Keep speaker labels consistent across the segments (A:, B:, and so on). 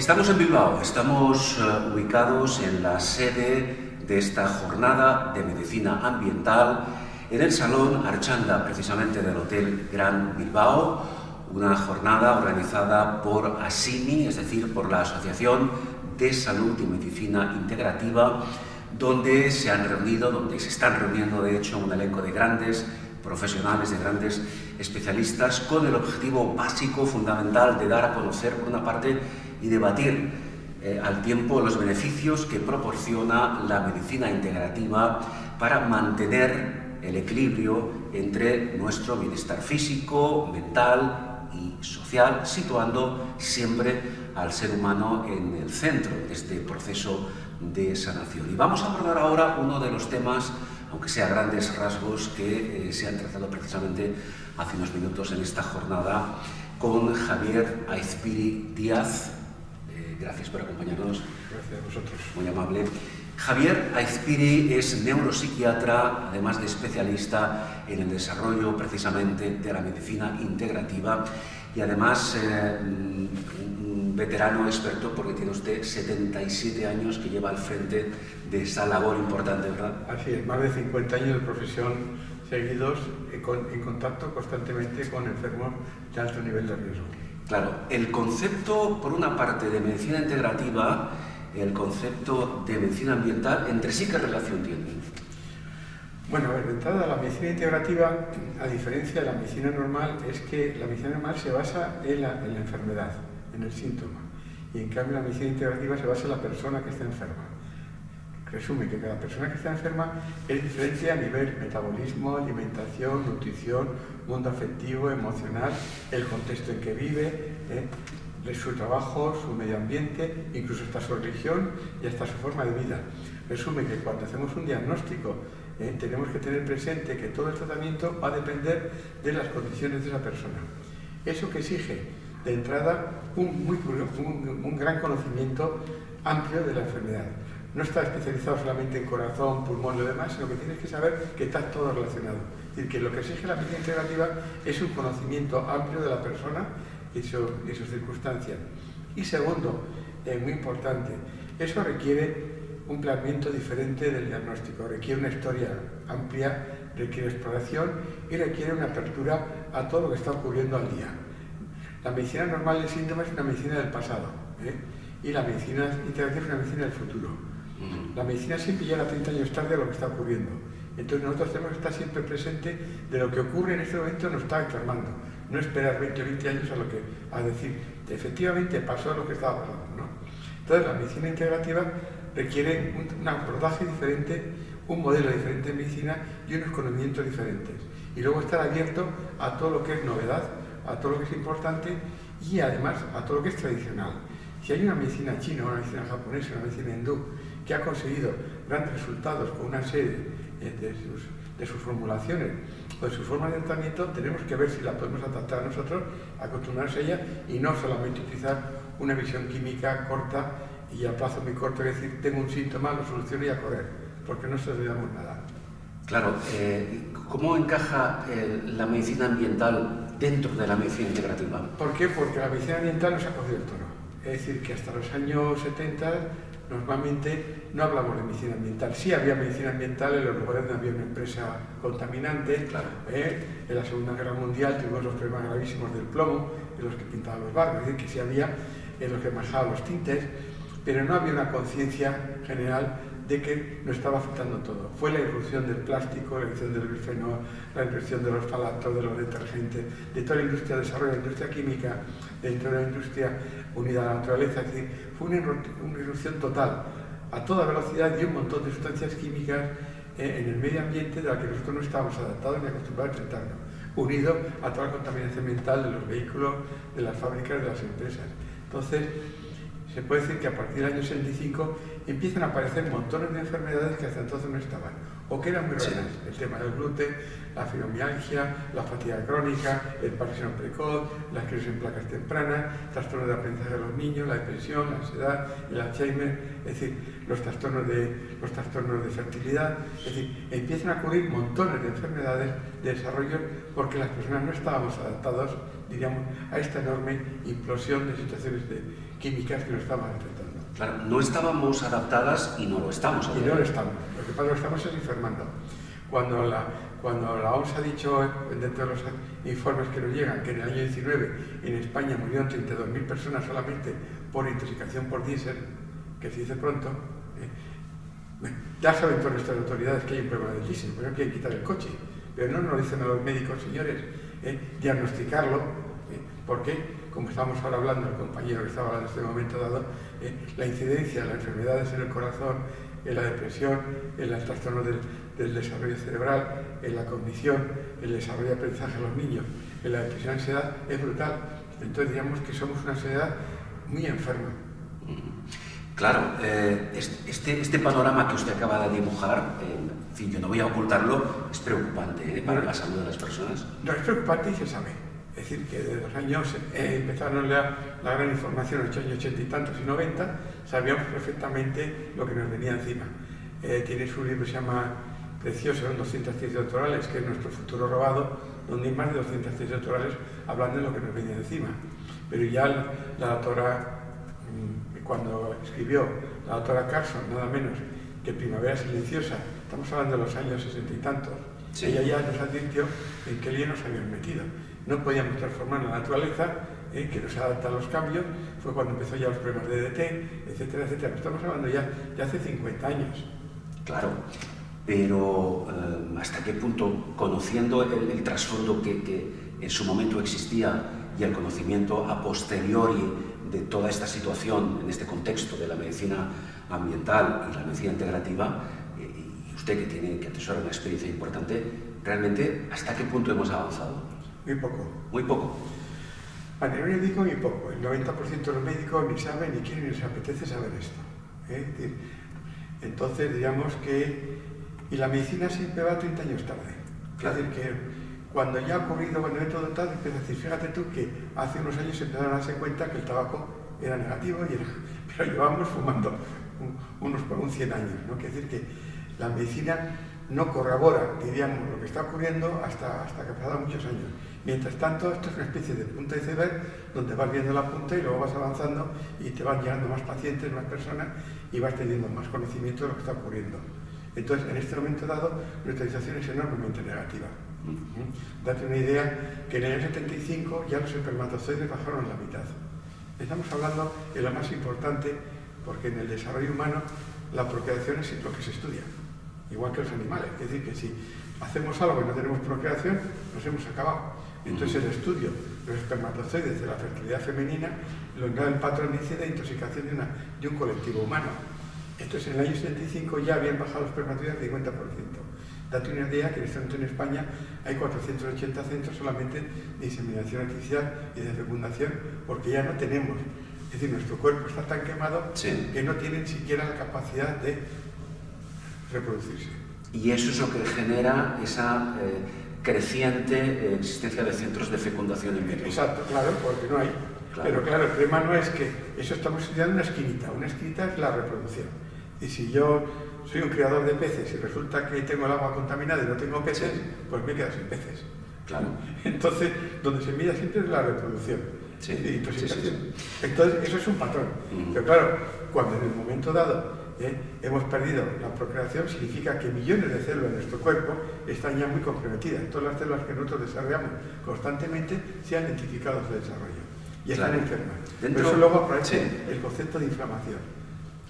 A: Estamos en Bilbao, estamos ubicados en la sede de esta jornada de medicina ambiental en el Salón Archanda, precisamente del Hotel Gran Bilbao, una jornada organizada por ASIMI, es decir, por la Asociación de Salud y Medicina Integrativa, donde se están reuniendo, de hecho, un elenco de grandes profesionales, de grandes especialistas, con el objetivo básico, fundamental, de dar a conocer, por una parte, y debatir al tiempo los beneficios que proporciona la medicina integrativa para mantener el equilibrio entre nuestro bienestar físico, mental y social, situando siempre al ser humano en el centro de este proceso de sanación. Y vamos a abordar ahora uno de los temas, aunque sea a grandes rasgos, que se han tratado precisamente hace unos minutos en esta jornada con Javier Aizpiri Díaz. Gracias por acompañarnos.
B: Gracias a vosotros.
A: Muy amable. Javier Aizpiri es neuropsiquiatra, además de especialista en el desarrollo precisamente de la medicina integrativa y además un veterano experto, porque tiene usted 77 años que lleva al frente de esa labor importante, ¿verdad?
B: Así es, más de 50 años de profesión seguidos en contacto constantemente con enfermos de alto nivel de riesgo.
A: Claro, el concepto, por una parte, de medicina integrativa, el concepto de medicina ambiental, ¿entre sí qué relación tienen?
B: Bueno, de entrada, la medicina integrativa, a diferencia de la medicina normal, es que la medicina normal se basa en la enfermedad, en el síntoma, y en cambio la medicina integrativa se basa en la persona que está enferma. Resume que cada persona que está enferma es diferente a nivel metabolismo, alimentación, nutrición, mundo afectivo, emocional, el contexto en que vive, su trabajo, su medio ambiente, incluso hasta su religión y hasta su forma de vida. Resume que cuando hacemos un diagnóstico tenemos que tener presente que todo el tratamiento va a depender de las condiciones de esa persona. Eso que exige de entrada un gran conocimiento amplio de la enfermedad. No está especializado solamente en corazón, pulmón y lo demás, sino que tienes que saber que está todo relacionado. Es decir, que lo que exige la medicina integrativa es un conocimiento amplio de la persona y sus circunstancias. Y segundo, muy importante, eso requiere un planteamiento diferente del diagnóstico, requiere una historia amplia, requiere exploración y requiere una apertura a todo lo que está ocurriendo al día. La medicina normal de síntomas es una medicina del pasado, y la medicina integrativa es una medicina del futuro. La medicina siempre llega 30 años tarde a lo que está ocurriendo. Entonces nosotros tenemos que estar siempre presente de lo que ocurre en este momento, nos está enfermando. No esperar 20 o 20 años a decir, efectivamente pasó lo que estaba pasando, ¿no? Entonces la medicina integrativa requiere un abordaje diferente, un modelo diferente de medicina y unos conocimientos diferentes. Y luego estar abierto a todo lo que es novedad, a todo lo que es importante y además a todo lo que es tradicional. Si hay una medicina china, una medicina japonesa, una medicina hindú que ha conseguido grandes resultados con una serie de sus formulaciones o de sus formas de tratamiento, tenemos que ver si la podemos adaptar a nosotros, acostumbrarse a ella y no solamente utilizar una visión química corta y a plazo muy corto, es decir, tengo un síntoma, lo soluciono y a correr, porque no solucionamos nada.
A: Claro, ¿cómo encaja la medicina ambiental dentro de la medicina integrativa?
B: ¿Por qué? Porque la medicina ambiental nos ha cogido el toro. Es decir, que hasta los años 70 normalmente no hablamos de medicina ambiental. Sí había medicina ambiental en los lugares donde había una empresa contaminante. Claro. En la Segunda Guerra Mundial tuvimos los problemas gravísimos del plomo, en los que pintaban los barcos, es decir, que sí había en los que manejaban los tintes, pero no había una conciencia general de que nos estaba afectando todo. Fue la irrupción del plástico, la irrupción del bifenol, la irrupción de los ftalatos, de los detergentes, de toda la industria de desarrollo, la industria química, dentro de la industria unida a la naturaleza. Es decir, fue una irrupción total, a toda velocidad, y un montón de sustancias químicas en el medio ambiente de la que nosotros no estábamos adaptados ni acostumbrados a tratarnos, unido a toda la contaminación ambiental de los vehículos, de las fábricas, de las empresas. Entonces, se puede decir que a partir del año 65 empiezan a aparecer montones de enfermedades que hasta entonces no estaban, o que eran muy raras. El tema del gluten, la fibromialgia, la fatiga crónica, el Parkinson precoz, la esclerosis en placas tempranas, trastornos de aprendizaje de los niños, la depresión, la ansiedad, el Alzheimer, es decir, los trastornos de fertilidad. Es decir, empiezan a ocurrir montones de enfermedades de desarrollo porque las personas no estábamos adaptados, diríamos, a esta enorme implosión de situaciones químicas que nos estaban afectando.
A: Claro, no estábamos adaptadas y no lo estamos.
B: Y no lo estamos. Lo que pasa es que lo estamos es enfermando. Cuando la OMS ha dicho, dentro de los informes que nos llegan, que en el año 19 en España murieron 32.000 personas solamente por intoxicación por diésel, que se dice pronto, ya saben todas nuestras autoridades que hay un problema del diésel, por ejemplo, hay que quitar el coche, pero no nos lo dicen a los médicos, señores, diagnosticarlo, porque, como estábamos ahora hablando, el compañero que estaba hablando en este momento dado, la incidencia de las enfermedades en el corazón, en la depresión, en los trastornos del desarrollo cerebral, en la cognición, en el desarrollo de aprendizaje de los niños, en la depresión y ansiedad, es brutal. Entonces diríamos que somos una sociedad muy enferma.
A: Claro, este panorama que usted acaba de dibujar, en fin, yo no voy a ocultarlo, es preocupante para la salud de las personas.
B: No, es preocupante y se sabe. Es decir, que desde los años empezaron la gran información, en los años 80 y tantos y 90, sabíamos perfectamente lo que nos venía encima. Tienes un libro que se llama precioso, 200 tesis doctorales, que es nuestro futuro robado, donde hay más de 200 tesis doctorales hablando de lo que nos venía encima. Pero ya la doctora, cuando escribió la doctora Carson, nada menos que Primavera Silenciosa, estamos hablando de los años 60 y tantos, sí. Ella ya nos advirtió en qué lío nos habíamos metido. No podíamos transformar la naturaleza, que nos adapta a los cambios, fue cuando empezó ya los problemas de DDT, etcétera, etcétera. Estamos hablando ya de hace 50 años.
A: Claro, pero ¿hasta qué punto, conociendo el trasfondo que en su momento existía y el conocimiento a posteriori de toda esta situación, en este contexto de la medicina ambiental y la medicina integrativa, y usted que atesora una experiencia importante, realmente, ¿hasta qué punto hemos avanzado?
B: Muy poco.
A: Muy poco.
B: A nivel médico, muy poco. El 90% de los médicos ni saben, ni quieren, ni les apetece saber esto. Entonces, digamos que... Y la medicina siempre va 30 años tarde. Claro. Es decir, que cuando ya ha ocurrido, cuando hay todo tal, empieza a decir, fíjate tú que hace unos años se empezaron a darse cuenta que el tabaco era negativo, pero llevamos fumando por un 100 años, ¿no? Quiere decir que la medicina no corrobora, diríamos, lo que está ocurriendo hasta que pasaron muchos años. Mientras tanto, esto es una especie de punta de iceberg donde vas viendo la punta y luego vas avanzando y te van llegando más pacientes, más personas y vas teniendo más conocimiento de lo que está ocurriendo. Entonces, en este momento dado, nuestra situación es enormemente negativa. Date una idea que en el año 75 ya los espermatozoides bajaron a la mitad. Estamos hablando de lo más importante porque en el desarrollo humano la procreación es lo que se estudia, igual que los animales. Es decir, que si hacemos algo y no tenemos procreación, nos hemos acabado. Entonces el estudio de los espermatozoides de la fertilidad femenina lo da el patrón de intoxicación de un colectivo humano. Entonces en el año 75 ya habían bajado los espermatozoides del 50%. Date una idea que en este momento en España hay 480 centros solamente de inseminación artificial y de fecundación porque ya no tenemos. Es decir, nuestro cuerpo está tan quemado que no tiene ni siquiera la capacidad de reproducirse.
A: Y eso es lo que genera esa creciente existencia de centros de fecundación in vitro.
B: Exacto, claro, porque no hay. Claro. Pero claro, el problema no es que eso estamos estudiando una esquinita es la reproducción. Y si yo soy un criador de peces y resulta que tengo el agua contaminada y no tengo peces, pues me quedo sin peces.
A: Claro.
B: Entonces, donde se mira siempre es la reproducción.
A: Sí.
B: Intoxicación. Entonces, eso es un patrón. Pero claro, cuando en el momento dado hemos perdido la procreación, significa que millones de células de nuestro cuerpo están ya muy comprometidas. Todas las células que nosotros desarrollamos constantemente se han identificado su desarrollo y están enfermas. Por eso luego aparece el concepto de inflamación.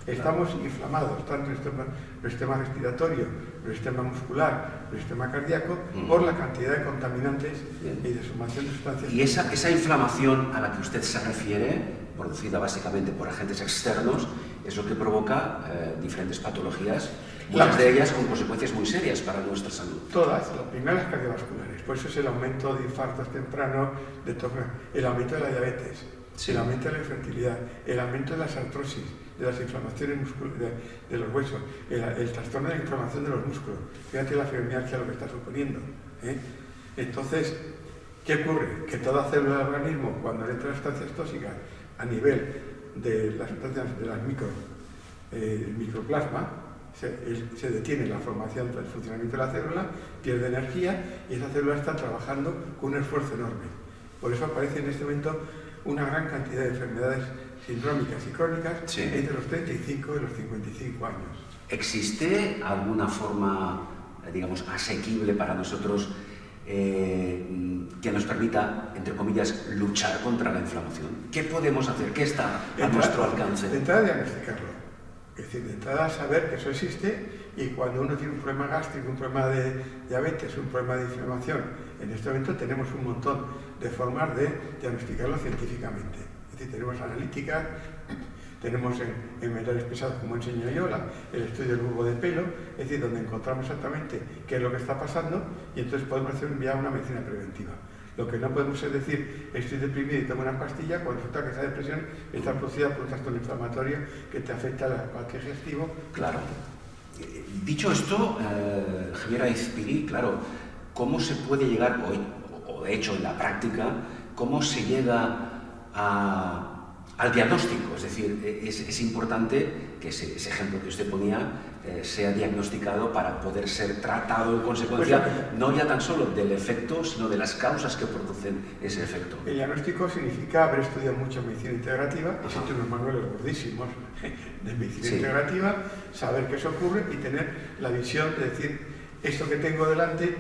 B: Estamos inflamados, tanto en el sistema respiratorio, el sistema muscular, el sistema cardíaco, por la cantidad de contaminantes y de sumación de sustancias.
A: Y esa inflamación a la que usted se refiere, producida básicamente por agentes externos, es lo que provoca diferentes patologías, muchas de ellas con consecuencias muy serias para nuestra salud.
B: Todas, las primeras cardiovasculares, por eso es el aumento de infartos tempranos, el aumento de la diabetes, el aumento de la infertilidad, el aumento de las artrosis, de las inflamaciones de los huesos, el trastorno de la inflamación de los músculos. Fíjate la fibromialgia lo que está suponiendo. Entonces, ¿qué ocurre? Que toda célula del organismo, cuando entra sustancias tóxicas a nivel de las sustancias de las microplasma, se detiene la formación del funcionamiento de la célula, pierde energía y esa célula está trabajando con un esfuerzo enorme. Por eso aparece en este momento una gran cantidad de enfermedades sindrómicas y crónicas entre los 35 y los 55 años.
A: ¿Existe alguna forma, digamos, asequible para nosotros que nos permita, entre comillas, luchar contra la inflamación? ¿Qué podemos hacer? ¿Qué está a nuestro alcance?
B: De entrada, diagnosticarlo. Es decir, de entrada saber que eso existe y cuando uno tiene un problema gástrico, un problema de diabetes, un problema de inflamación, en este momento tenemos un montón de formas de diagnosticarlo científicamente. Es decir, tenemos analíticas, tenemos en metales pesados, como enseño yo, el estudio del bulbo de pelo, es decir, donde encontramos exactamente qué es lo que está pasando y entonces podemos hacer ya una medicina preventiva. Lo que no podemos es decir, estoy deprimido y tomo una pastilla, cuando resulta que esa depresión está producida por un trastorno inflamatorio que te afecta al aparato digestivo.
A: Claro. Dicho esto, Javier Aizpiri, claro, ¿cómo se puede llegar hoy, o de hecho en la práctica, cómo se llega al diagnóstico? Es decir, es importante que ese ejemplo que usted ponía sea diagnosticado para poder ser tratado en consecuencia, no ya tan solo del efecto, sino de las causas que producen ese efecto.
B: El diagnóstico significa haber estudiado mucho medicina integrativa, existen unos manuales gordísimos de medicina integrativa, saber qué eso ocurre y tener la visión de decir, esto que tengo delante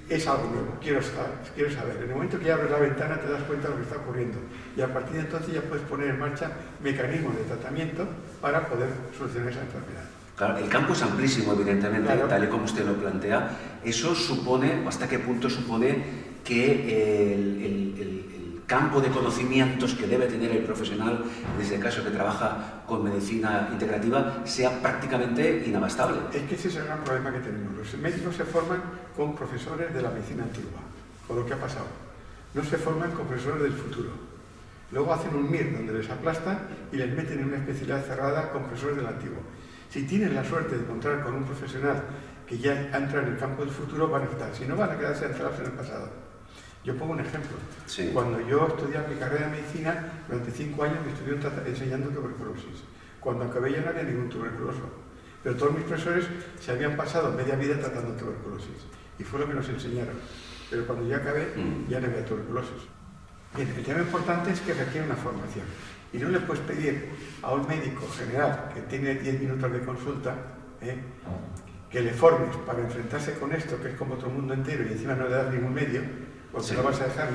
B: es algo nuevo, quiero saber. En el momento que abres la ventana te das cuenta de lo que está ocurriendo y a partir de entonces ya puedes poner en marcha mecanismos de tratamiento para poder solucionar esa enfermedad.
A: Claro, el campo es amplísimo, evidentemente, claro, tal y como usted lo plantea. Eso supone, o hasta qué punto supone que el campo de conocimientos que debe tener el profesional, en este caso que trabaja con medicina integrativa, sea prácticamente inabastable.
B: Es que ese es el gran problema que tenemos. Los médicos se forman con profesores de la medicina antigua, con lo que ha pasado. No se forman con profesores del futuro. Luego hacen un MIR donde les aplastan y les meten en una especialidad cerrada con profesores del antiguo. Si tienen la suerte de encontrar con un profesional que ya entra en el campo del futuro, van a estar. Si no, van a quedarse encerrados en el pasado. Yo pongo un ejemplo.
A: Sí.
B: Cuando yo estudié mi carrera de medicina, durante 5 años me estudié enseñando tuberculosis. Cuando acabé ya no había ningún tuberculoso. Pero todos mis profesores se habían pasado media vida tratando tuberculosis. Y fue lo que nos enseñaron. Pero cuando yo acabé, ya no había tuberculosis. Bien, el tema importante es que requiere una formación. Y no le puedes pedir a un médico general que tiene 10 minutos de consulta, que le formes para enfrentarse con esto, que es como todo el mundo entero, y encima no le das ningún medio, porque no vas a dejar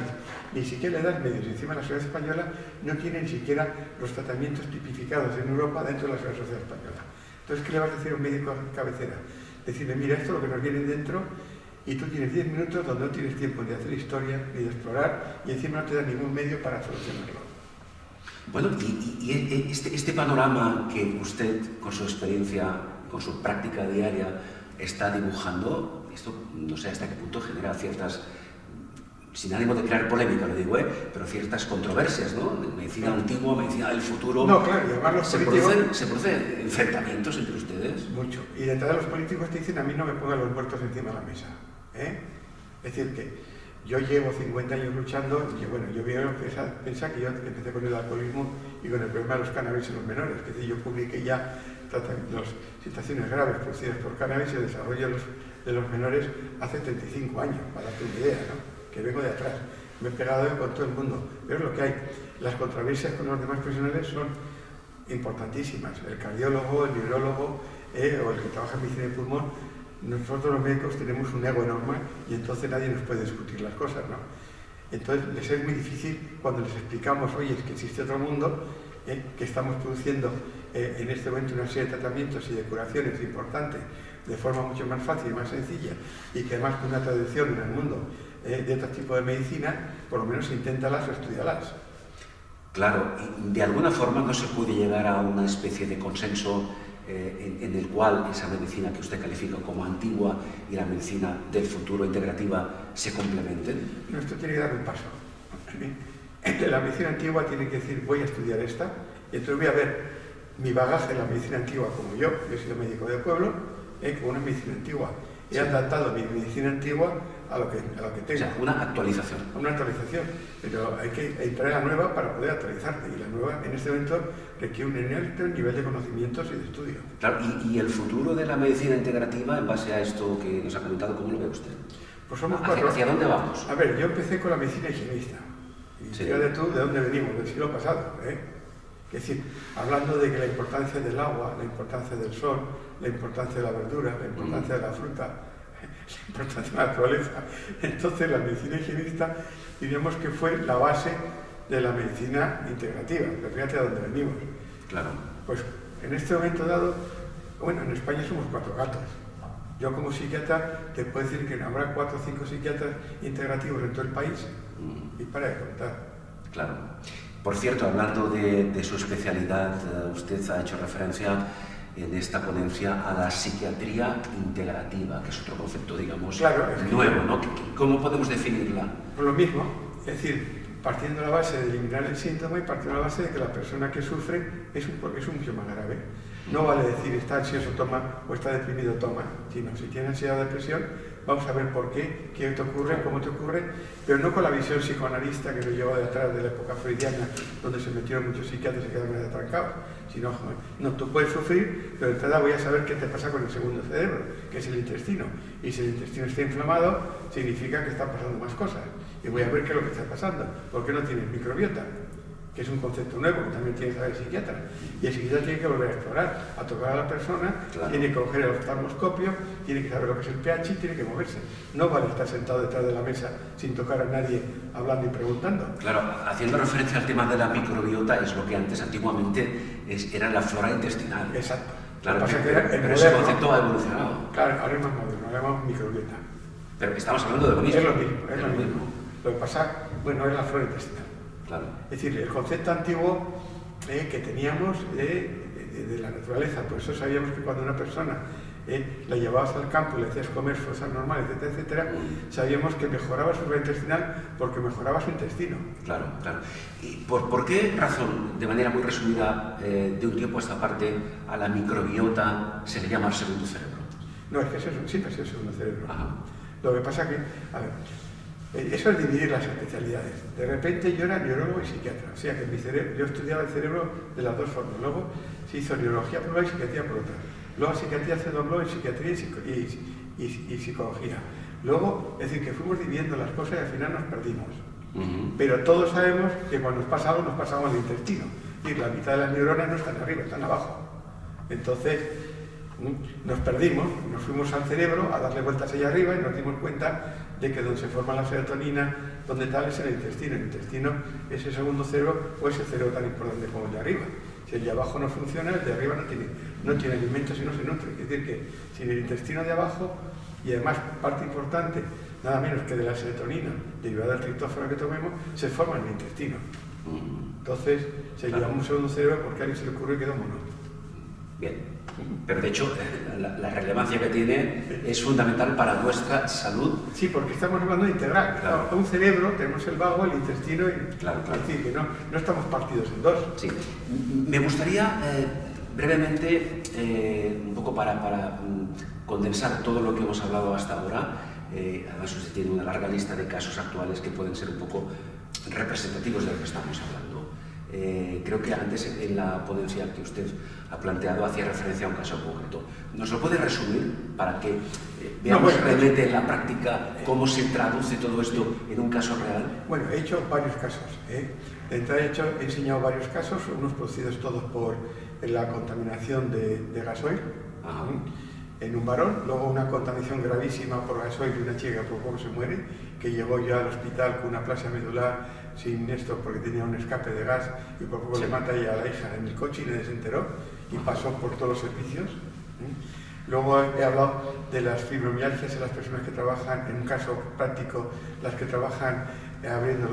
B: ni siquiera le das medios. Y encima la Sociedad Española no tiene ni siquiera los tratamientos tipificados en Europa dentro de la Sociedad Española. Entonces, ¿qué le vas a decir a un médico cabecera? Decirle, mira, esto es lo que nos viene dentro, y tú tienes 10 minutos donde no tienes tiempo ni de hacer historia, ni de explorar, y encima no te da ningún medio para solucionarlo.
A: Bueno, y este panorama que usted, con su experiencia, con su práctica diaria, está dibujando, esto no sé hasta qué punto genera ciertas, sin ánimo de crear polémica, lo digo, pero ciertas controversias, ¿no? De medicina antigua, medicina del futuro.
B: No, claro, y además los políticos...
A: ¿Se producen enfrentamientos entre ustedes?
B: Mucho. Y de entrada los políticos te dicen, a mí no me pongan los muertos encima de la mesa. Es decir, que yo llevo 50 años luchando, y bueno, yo pensar que yo empecé con el alcoholismo y con el problema de los cannabis en los menores. Es decir, yo publiqué ya las situaciones graves producidas por cannabis y el desarrollo de los menores hace 35 años, para darte una idea, ¿no? Que vengo de atrás. Me he pegado con todo el mundo. Pero es lo que hay. Las controversias con los demás profesionales son importantísimas. El cardiólogo, el neurólogo o el que trabaja en medicina de pulmón, nosotros los médicos tenemos un ego enorme y entonces nadie nos puede discutir las cosas, ¿no? Entonces les es muy difícil cuando les explicamos, oye, es que existe otro mundo, que estamos produciendo en este momento una serie de tratamientos y de curaciones importantes de forma mucho más fácil y más sencilla y que además con una tradición en el mundo de otro tipo de medicina, por lo menos inténtalas o estudialas.
A: Claro, y de alguna forma no se puede llegar a una especie de consenso en el cual esa medicina que usted califica como antigua y la medicina del futuro integrativa se complementen.
B: No, esto tiene que dar un paso. La medicina antigua tiene que decir, voy a estudiar esta, y entonces voy a ver mi bagaje en la medicina antigua, como yo he sido médico de pueblo, con una medicina antigua. He adaptado mi medicina antigua a lo que tengo.
A: O sea, una actualización.
B: Una actualización, pero hay que entrar a la nueva para poder actualizarte, y la nueva en este momento requiere un alto nivel de conocimientos y de estudio.
A: Claro, y el futuro de la medicina integrativa, en base a esto que nos ha comentado, ¿cómo lo ve usted?
B: Pues somos
A: ¿Hacia dónde vamos?
B: A ver, yo empecé con la medicina higienista. Y fíjate tú de dónde venimos, del siglo pasado. Es decir, hablando de que la importancia del agua, la importancia del sol, la importancia de la verdura, la importancia de la fruta, la importancia de la naturaleza. Entonces, la medicina higienista diríamos que fue la base de la medicina integrativa. Pero fíjate de dónde venimos.
A: Claro.
B: Pues en este momento dado, bueno, en España somos 4 gatos. Yo como psiquiatra te puedo decir que habrá 4 o 5 psiquiatras integrativos en todo el país y para de contar.
A: Claro. Por cierto, hablando de su especialidad, usted ha hecho referencia en esta ponencia a la psiquiatría integrativa, que es otro concepto, digamos, nuevo, ¿no? ¿Cómo podemos definirla?
B: Pues lo mismo, es decir, partiendo de la base de eliminar el síntoma y partiendo de la base de que la persona que sufre es un síntoma grave. No vale decir está ansioso, toma, o está deprimido, toma, sino si tiene ansiedad o depresión, vamos a ver por qué te ocurre, cómo te ocurre, pero no con la visión psicoanalista que nos lleva de atrás de la época freudiana, donde se metieron muchos psiquiatras y se quedaron atrancados, sino, no, tú puedes sufrir, pero de entrada voy a saber qué te pasa con el segundo cerebro, que es el intestino, y si el intestino está inflamado, significa que están pasando más cosas, y voy a ver qué es lo que está pasando, ¿por qué no tienes microbiota? Que es un concepto nuevo que también tiene que saber el psiquiatra. Y el psiquiatra tiene que volver a explorar, a tocar a la persona, tiene que coger el oftalmoscopio, tiene que saber lo que es el pH y tiene que moverse. No vale estar sentado detrás de la mesa sin tocar a nadie, hablando y preguntando.
A: Claro, haciendo referencia al tema de la microbiota, es lo que antes, antiguamente, era la flora intestinal.
B: Exacto.
A: Claro,
B: pero
A: ese concepto ha evolucionado.
B: Claro, ahora es más moderno, ahora llamamos microbiota.
A: Pero estamos hablando de lo mismo.
B: Es lo mismo. Lo que pasa, bueno, es la flora intestinal.
A: Claro.
B: Es decir, el concepto antiguo que teníamos de la naturaleza, por eso sabíamos que cuando una persona la llevabas al campo y le hacías comer cosas normales, etcétera, etcétera, sabíamos que mejoraba su flora intestinal porque mejoraba su intestino.
A: Claro, claro. ¿Y por qué razón, de manera muy resumida, de un tiempo a esta parte, a la microbiota se le llama el segundo cerebro?
B: No, es que siempre ha sido el segundo cerebro.
A: Ajá.
B: Lo que pasa que, a ver, eso es dividir las especialidades. De repente yo era neurólogo y psiquiatra, o sea que mi cerebro, yo estudiaba el cerebro de las dos formas. Luego se hizo neurología por una y psiquiatría por otra. Luego psiquiatría se dobló en psiquiatría y psicología. Luego, es decir, que fuimos dividiendo las cosas y al final nos perdimos. Pero todos sabemos que cuando nos pasa algo, nos pasamos al intestino. Y la mitad de las neuronas no están arriba, están abajo. Entonces, nos perdimos, nos fuimos al cerebro a darle vueltas allá arriba y nos dimos cuenta de que donde se forma la serotonina, donde tal es el intestino. El intestino es el segundo cerebro o es el cerebro tan importante como el de arriba. Si el de abajo no funciona, el de arriba no tiene alimentos y no se nutre. Es decir, que sin el intestino de abajo, y además parte importante, nada menos que de la serotonina, derivada del triptófano que tomemos, se forma en el intestino. Entonces, se llama un segundo cerebro porque a alguien se le ocurrió que quedó mono.
A: Bien. Pero de hecho, la relevancia que tiene es fundamental para nuestra salud.
B: Sí, porque estamos hablando de integral. Claro. Un cerebro, tenemos el vago, el intestino y...
A: Claro.
B: Es decir, que no estamos partidos en dos.
A: Sí. Me gustaría brevemente, un poco para condensar todo lo que hemos hablado hasta ahora, además usted tiene una larga lista de casos actuales que pueden ser un poco representativos de lo que estamos hablando. Creo que antes en la ponencia que usted ha planteado hacía referencia a un caso concreto. ¿Nos lo puede resumir para que veamos realmente en la práctica cómo se traduce todo esto en un caso real?
B: Bueno, he hecho varios casos. De entrada he enseñado varios casos, unos producidos todos por la contaminación de gasoil en un varón, luego una contaminación gravísima por gasoil de una chica que por poco se muere, que llegó ya al hospital con una aplasia medular sin esto porque tenía un escape de gas y por poco le mata ya a la hija en el coche y nadie se enteró y pasó por todos los servicios. Luego he hablado de las fibromialgias en las personas que trabajan, en un caso práctico, las que trabajan abriendo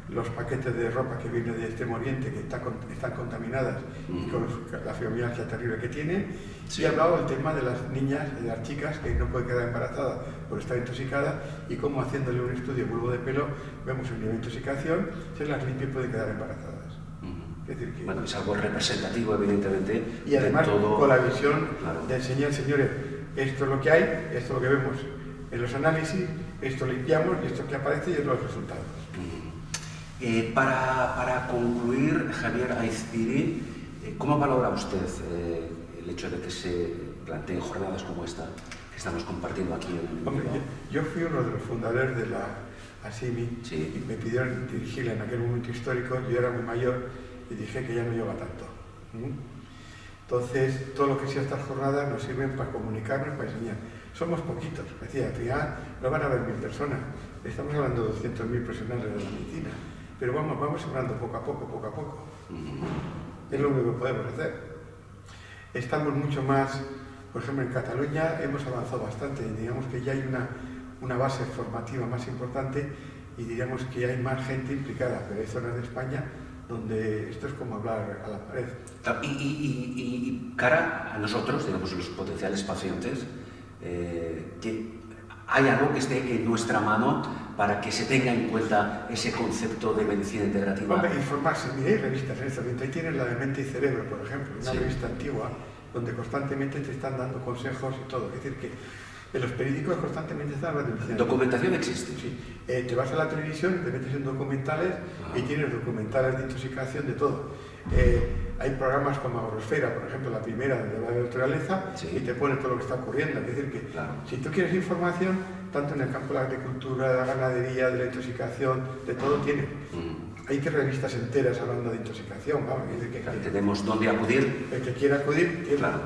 B: los paquetes de ropa que vienen de Extremo Oriente, que están contaminadas y con la fibromialgia terrible que tienen. Y he hablado del tema de las niñas, de las chicas que no pueden quedar embarazadas por estar intoxicadas y cómo haciéndole un estudio de bulbo de pelo vemos el nivel de intoxicación, si las limpias pueden quedar embarazadas. Es decir, que,
A: bueno, es algo representativo, evidentemente,
B: y además
A: de todo...
B: con la visión
A: Claro.
B: de enseñar, señores, esto es lo que hay, esto es lo que vemos en los análisis, esto limpiamos y esto que aparece y es los resultados.
A: Para concluir, Javier Aizpiri, ¿cómo valora usted el hecho de que se planteen jornadas como esta que estamos compartiendo aquí en
B: Hombre,
A: Bilbao?
B: yo fui uno de los fundadores de la ASIMI
A: Sí.
B: y me pidieron dirigirla en aquel momento histórico, yo era muy mayor y dije que ya no lleva tanto. Entonces, todo lo que sea estas jornadas nos sirven para comunicarnos, para enseñar. Somos poquitos, decía, al final no van a haber 1000 personas, estamos hablando de 200.000 profesionales de la medicina, pero vamos sembrando poco a poco. Es lo único que podemos hacer. Estamos mucho más, por ejemplo, en Cataluña hemos avanzado bastante, digamos que ya hay una base formativa más importante y diríamos que hay más gente implicada, pero hay zonas de España donde esto es como hablar a la pared.
A: Y cara a nosotros, digamos, los potenciales pacientes, que hay algo que esté en nuestra mano para que se tenga en cuenta ese concepto de medicina integrativa.
B: Hombre, informarse, mira, hay revistas en este momento, ahí tienes la de Mente y Cerebro, por ejemplo, una
A: Sí.
B: revista antigua donde constantemente te están dando consejos y todo, es decir que en los periódicos constantemente están hablando de medicina.
A: ¿Documentación existe?
B: Sí. Te vas a la televisión, te metes en documentales y tienes documentales de intoxicación de todo. Hay programas como Agrosfera, por ejemplo, la primera de la naturaleza,
A: Sí.
B: y te pone todo lo que está ocurriendo. Es decir, que
A: Claro.
B: si tú quieres información, tanto en el campo de la agricultura, de la ganadería, de la intoxicación, de todo tienes. Hay que revistas enteras hablando de intoxicación, vamos, es decir,
A: Claro, tenemos dónde acudir.
B: el que quiera acudir, tiene.
A: Claro.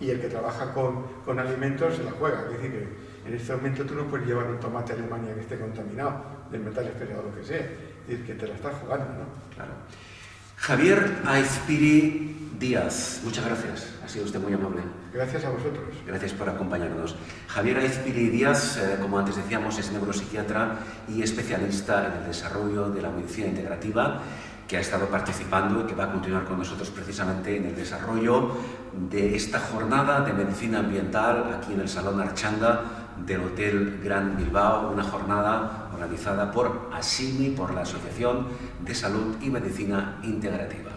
B: Y el que trabaja con alimentos se la juega. Es decir, que en este momento tú no puedes llevar un tomate a Alemania que esté contaminado, del metal pesado o lo que sea. Es decir, que te la estás jugando, ¿no?
A: Claro. Javier Aizpiri Díaz, muchas gracias. Ha sido usted muy amable.
B: Gracias a vosotros.
A: Gracias por acompañarnos. Javier Aizpiri Díaz, como antes decíamos, es neuropsiquiatra y especialista en el desarrollo de la medicina integrativa, que ha estado participando y que va a continuar con nosotros precisamente en el desarrollo de esta jornada de medicina ambiental aquí en el Salón Archanda del Hotel Gran Bilbao, una jornada organizada por ASIMI, por la Asociación de Salud y Medicina Integrativa.